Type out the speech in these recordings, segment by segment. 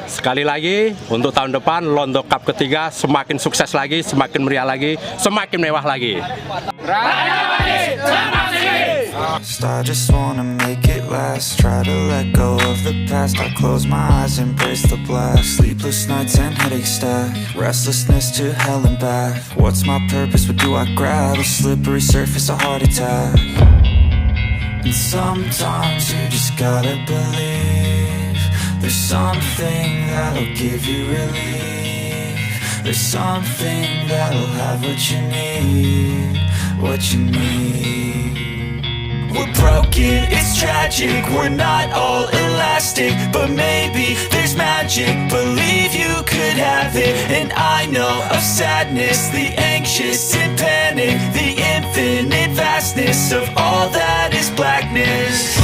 Sekali lagi, untuk tahun depan Londo Cup ketiga semakin sukses lagi, semakin meriah lagi, semakin mewah lagi. I just wanna make it last. Try to let go of the past. I close my eyes, embrace the blast. Sleepless nights and headaches stack. Restlessness to hell and back. What's my purpose? What do I grab? A slippery surface, a heart attack. And sometimes you just gotta believe there's something that'll give you relief. There's something that'll have what you need, what you need. We're broken, it's tragic, we're not all elastic, but maybe there's magic, believe you could have it. And I know of sadness, the anxious and panic, the infinite vastness of all that is blackness.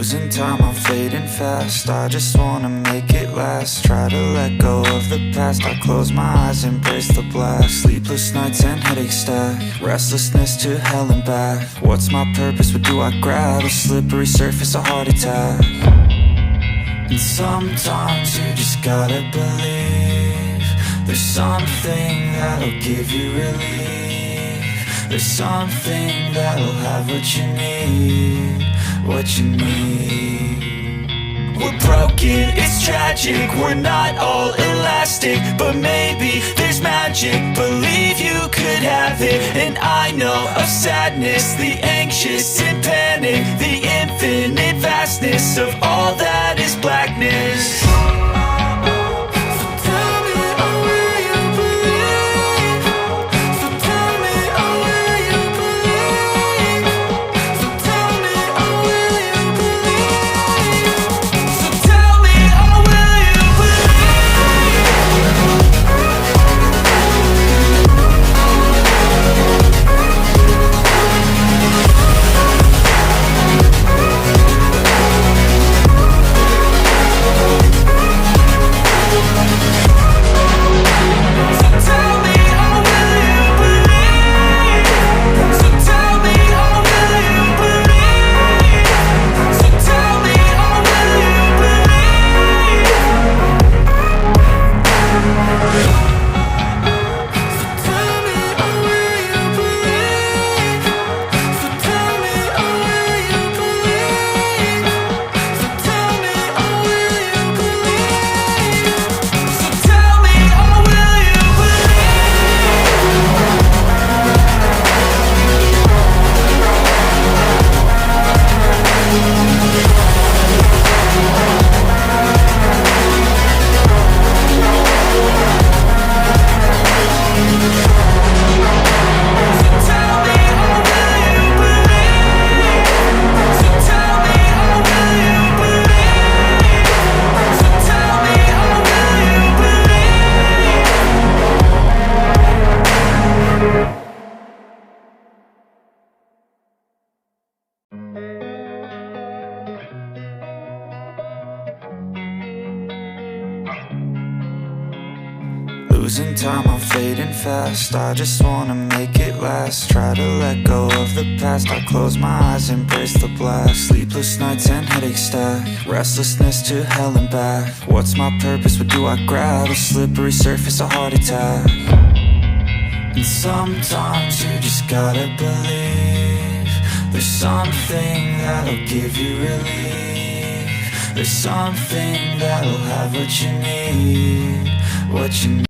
Losing time, I'm fading fast. I just wanna make it last. Try to let go of the past. I close my eyes, embrace the blast. Sleepless nights and headaches stack. Restlessness to hell and back. What's my purpose? What do I grab? A slippery surface, a heart attack. And sometimes you just gotta believe there's something that'll give you relief. There's something that'll have what you need, what you need. We're broken, it's tragic, we're not all elastic, but maybe there's magic, believe you could have it. And I know of sadness, the anxious and panic, the infinite vastness of all that is blackness. Losing time, I'm fading fast. I just wanna make it last. Try to let go of the past. I close my eyes, embrace the blast. Sleepless nights and headache stack. Restlessness to hell and back. What's my purpose? What do I grab? A slippery surface, a heart attack. And sometimes you just gotta believe there's something that'll give you relief. There's something that'll have what you need, what you need.